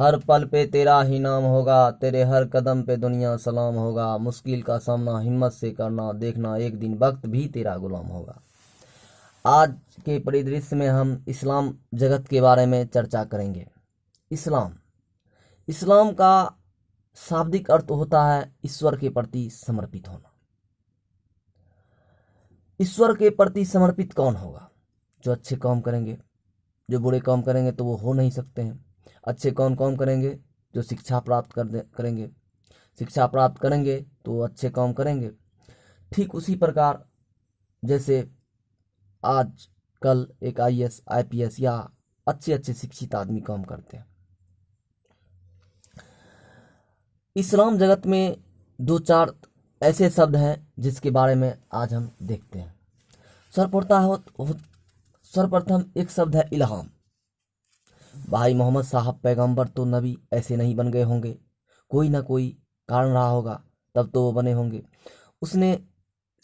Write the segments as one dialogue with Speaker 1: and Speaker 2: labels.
Speaker 1: हर पल पे तेरा ही नाम होगा, तेरे हर कदम पे दुनिया सलाम होगा। मुश्किल का सामना हिम्मत से करना, देखना एक दिन वक्त भी तेरा गुलाम होगा। आज के परिदृश्य में हम इस्लाम जगत के बारे में चर्चा करेंगे। इस्लाम इस्लाम का शाब्दिक अर्थ होता है ईश्वर के प्रति समर्पित होना। ईश्वर के प्रति समर्पित कौन होगा? जो अच्छे काम करेंगे। जो बुरे काम करेंगे तो वो हो नहीं सकते हैं। अच्छे काम करेंगे, जो शिक्षा प्राप्त करेंगे। शिक्षा प्राप्त करेंगे तो अच्छे काम करेंगे। ठीक उसी प्रकार जैसे आज कल एक आईएएस आईपीएस या अच्छे अच्छे शिक्षित आदमी काम करते हैं। इस्लाम जगत में दो चार ऐसे शब्द हैं जिसके बारे में आज हम देखते हैं। सर्वप्रथम एक शब्द है इल्हाम। भाई मोहम्मद साहब पैगंबर तो नबी ऐसे नहीं बन गए होंगे, कोई ना कोई कारण रहा होगा तब तो वो बने होंगे। उसने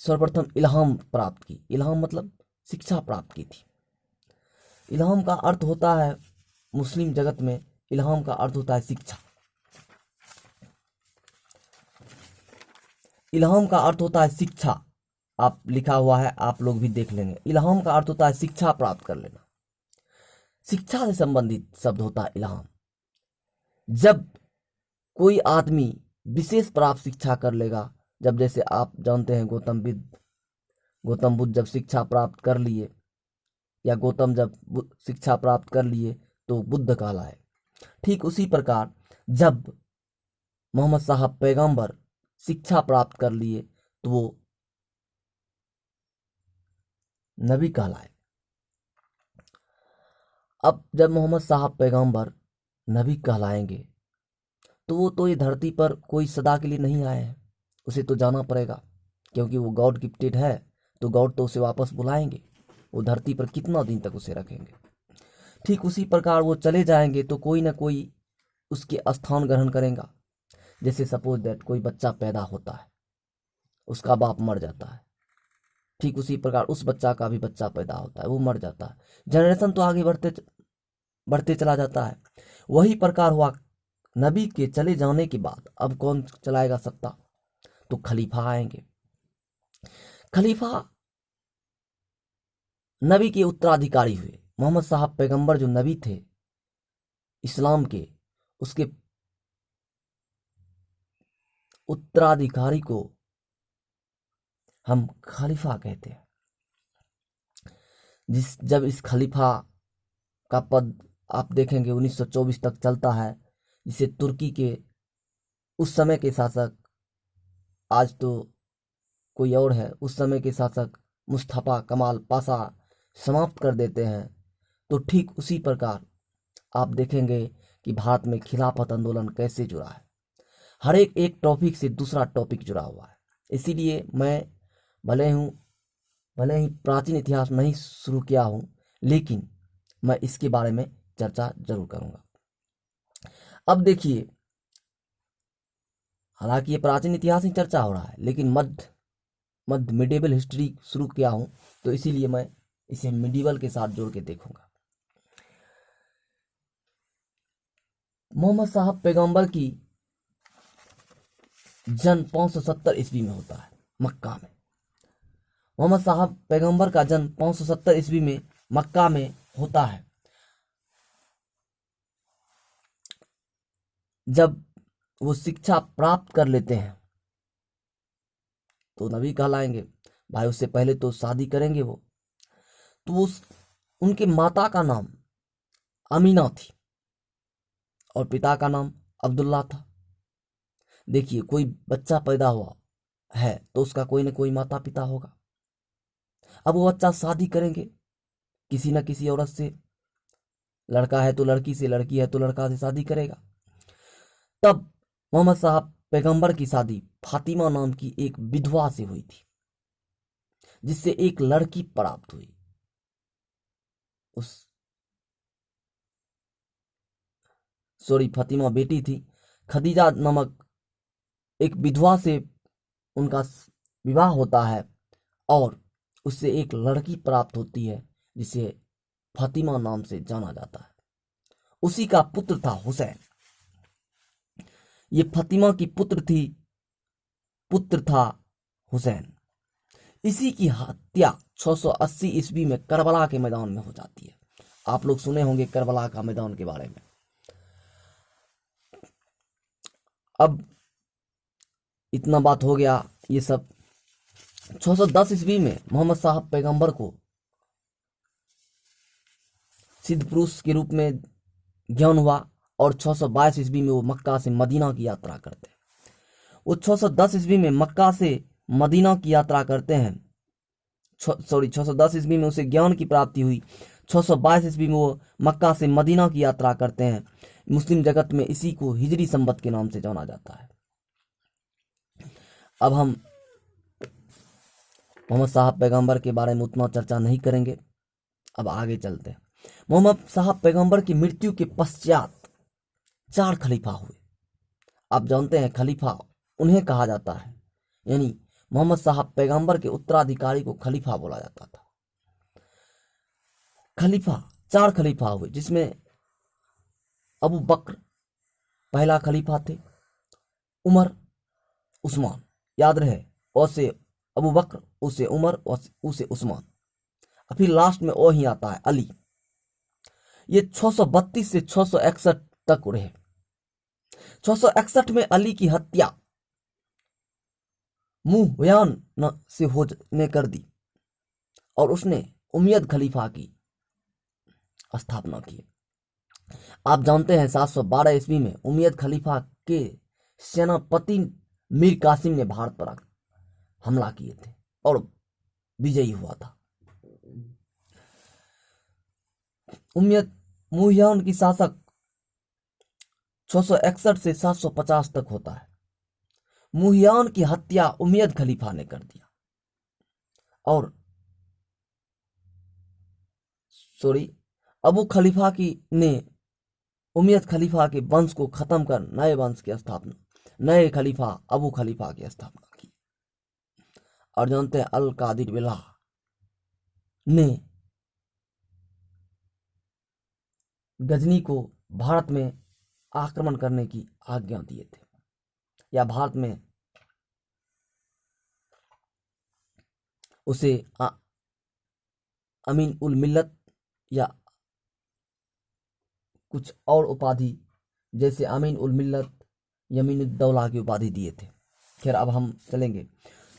Speaker 1: सर्वप्रथम इल्हाम प्राप्त की। इल्हाम मतलब शिक्षा प्राप्त की थी। इल्हाम का अर्थ होता है, मुस्लिम जगत में इल्हाम का अर्थ होता है शिक्षा। इल्हाम का अर्थ होता है शिक्षा। आप लिखा हुआ है, आप लोग भी देख लेंगे। इल्हाम का अर्थ होता है शिक्षा प्राप्त कर लेना। शिक्षा से संबंधित शब्द होता है इल्हाम। जब कोई आदमी विशेष प्राप्त शिक्षा कर लेगा, जब जैसे आप जानते हैं गौतम बुद्ध जब शिक्षा प्राप्त कर लिए, या गौतम जब शिक्षा प्राप्त कर लिए तो बुद्ध कहलाए। ठीक उसी प्रकार जब मोहम्मद साहब पैगंबर शिक्षा प्राप्त कर लिए तो वो नबी कहलाए। अब जब मोहम्मद साहब पैगंबर नबी कहलाएंगे तो वो तो ये धरती पर कोई सदा के लिए नहीं आए हैं, उसे तो जाना पड़ेगा, क्योंकि वो गॉड गिफ्टेड है। तो गॉड तो उसे वापस बुलाएंगे। वो धरती पर कितना दिन तक उसे रखेंगे। ठीक उसी प्रकार वो चले जाएंगे तो कोई ना कोई उसके स्थान ग्रहण करेगा। जैसे सपोज दैट कोई बच्चा पैदा होता है, उसका बाप मर जाता है। ठीक उसी प्रकार उस बच्चा का भी बच्चा पैदा होता है, वो मर जाता है। जनरेशन तो आगे बढ़ते चला जाता है। वही प्रकार हुआ नबी के चले जाने के बाद। अब कौन चलाएगा सत्ता? तो खलीफा आएंगे। खलीफा नबी के उत्तराधिकारी हुए। मोहम्मद साहब पैगंबर जो नबी थे इस्लाम के, उसके उत्तराधिकारी को हम खलीफा कहते हैं। जब इस खलीफा का पद आप देखेंगे 1924 तक चलता है, जिसे तुर्की के उस समय के शासक, आज तो कोई और है, उस समय के शासक मुस्तफा कमाल पाशा समाप्त कर देते हैं। तो ठीक उसी प्रकार आप देखेंगे कि भारत में खिलाफत आंदोलन कैसे जुड़ा है। हर एक टॉपिक से दूसरा टॉपिक जुड़ा हुआ है। इसीलिए मैं भले ही प्राचीन इतिहास नहीं शुरू किया हूं, लेकिन मैं इसके बारे में चर्चा जरूर करूंगा। अब देखिए, हालांकि ये प्राचीन इतिहास की चर्चा हो रहा है, लेकिन मध्य मिडिवल हिस्ट्री शुरू किया हूं, तो इसीलिए मैं इसे मिडिवल के साथ जोड़ के देखूंगा। मोहम्मद साहब पैगंबर की जन्म 570 ईस्वी में होता है मक्का में। मोहम्मद साहब पैगंबर का जन्म 570 ईस्वी में मक्का में होता है। जब वो शिक्षा प्राप्त कर लेते हैं तो नबी कहलाएंगे। भाई उससे पहले तो शादी करेंगे वो। तो वो उनके माता का नाम अमीना थी और पिता का नाम अब्दुल्ला था। देखिए, कोई बच्चा पैदा हुआ है तो उसका कोई ना कोई माता पिता होगा। अब वो बच्चा शादी करेंगे किसी न किसी औरत से। लड़का है तो लड़की से, लड़की है तो लड़का से शादी करेगा। तब मोहम्मद साहब पैगंबर की शादी फातिमा नाम की एक विधवा से हुई थी, जिससे एक लड़की प्राप्त हुई। फातिमा बेटी थी। खदीजा नामक एक विधवा से उनका विवाह होता है और उससे एक लड़की प्राप्त होती है, जिसे फातिमा नाम से जाना जाता है। उसी का पुत्र था हुसैन। ये फतिमा की पुत्र था हुसैन। इसी की हत्या 680 ईस्वी में करबला के मैदान में हो जाती है। आप लोग सुने होंगे करबला का मैदान के बारे में। अब इतना बात हो गया। ये सब 610 ईस्वी में मोहम्मद साहब पैगंबर को सिद्ध पुरुष के रूप में ज्ञान हुआ और 622 ईस्वी में वो मक्का से मदीना की यात्रा करते हैं। वो 610 ईस्वी में मक्का से मदीना की यात्रा करते हैं। 610 ईस्वी में उसे ज्ञान की प्राप्ति हुई। 622 ईस्वी में वो मक्का से मदीना की यात्रा करते हैं। मुस्लिम जगत में इसी को हिजरी संवत के नाम से जाना जाता है। अब हम मोहम्मद साहब पैगंबर के बारे में उतना चर्चा नहीं करेंगे। अब आगे चलते हैं। मोहम्मद साहब पैगंबर की मृत्यु के पश्चात 4 खलीफा हुए। आप जानते हैं खलीफा उन्हें कहा जाता है, यानी मोहम्मद साहब पैगंबर के उत्तराधिकारी को खलीफा बोला जाता था। खलीफा 4 खलीफा हुए, जिसमें अबू बकर पहला खलीफा थे, उमर, उस्मान। याद रहे, उसे अबू बकर, उसे उमर, उसे उस्मान। फिर लास्ट में वो ही आता है अली। ये 632 से 661 तक रहे। 661 में अली की हत्या मुहयान से ने कर दी और उसने उमैयद खलीफा की स्थापना की। आप जानते हैं 712 ईस्वी में उमैयद खलीफा के सेनापति मीर कासिम ने भारत पर हमला किए थे और विजयी हुआ था। उमैयद मुहयान की शासक 661 से 750 तक होता है। मुहयान की हत्या उमैयद खलीफा ने कर दिया और अबू खलीफा की ने उमैयद खलीफा के वंश को खत्म कर नए वंश की स्थापना, नए खलीफा अबू खलीफा की स्थापना की। और जानते हैं अल कादिर बिल्लाह ने गजनी को भारत में आक्रमण करने की आज्ञा दिए थे, या भारत में उसे अमीन उल मिल्लत या कुछ और उपाधि जैसे अमीन उल मिल्लत, यमीन उद दौला की उपाधि दिए थे। खैर अब हम चलेंगे।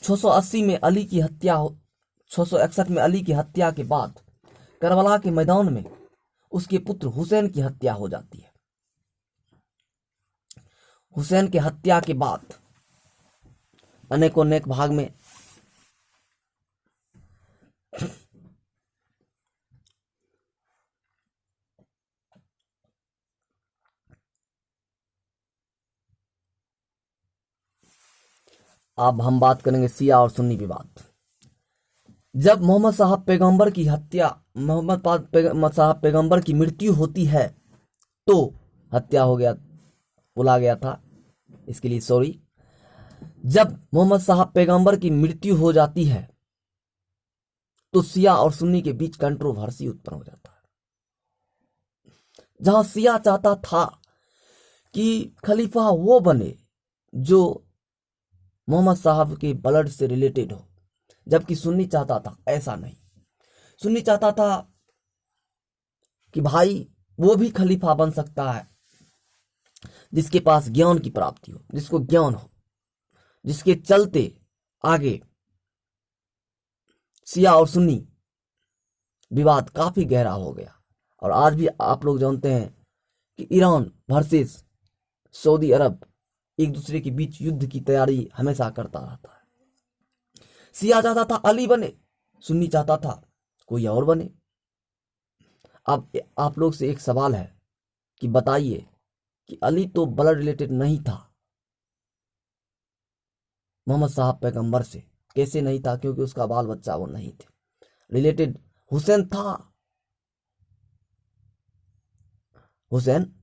Speaker 1: 680 में अली की हत्या 661 में अली की हत्या के बाद करबला के मैदान में उसके पुत्र हुसैन की हत्या हो जाती है। हुसैन की हत्या के बाद अनेकों नेक भाग में अब हम बात करेंगे शिया और सुन्नी विवाद। जब मोहम्मद साहब पैगंबर की हत्या, मोहम्मद साहब पैगंबर की मृत्यु होती है तो हत्या हो गया, बोला गया था, इसके लिए सॉरी। जब मोहम्मद साहब पैगंबर की मृत्यु हो जाती है तो शिया और सुन्नी के बीच कंट्रोवर्सी उत्पन्न हो जाता है। जहां शिया चाहता था कि खलीफा वो बने जो मोहम्मद साहब के ब्लड से रिलेटेड हो, जबकि सुन्नी चाहता था ऐसा नहीं। सुन्नी चाहता था कि भाई वो भी खलीफा बन सकता है जिसके पास ज्ञान की प्राप्ति हो, जिसको ज्ञान हो, जिसके चलते आगे शिया और सुन्नी विवाद काफी गहरा हो गया। और आज भी आप लोग जानते हैं कि ईरान वर्सेस सऊदी अरब एक दूसरे के बीच युद्ध की तैयारी हमेशा करता रहता है। शिया चाहता था अली बने, सुन्नी चाहता था कोई और बने। अब आप लोग से एक सवाल है कि बताइए कि अली तो ब्लड रिलेटेड नहीं था मोहम्मद साहब पैगंबर से। कैसे नहीं था? क्योंकि उसका बाल बच्चा वो नहीं थे। रिलेटेड हुसैन था, हुसैन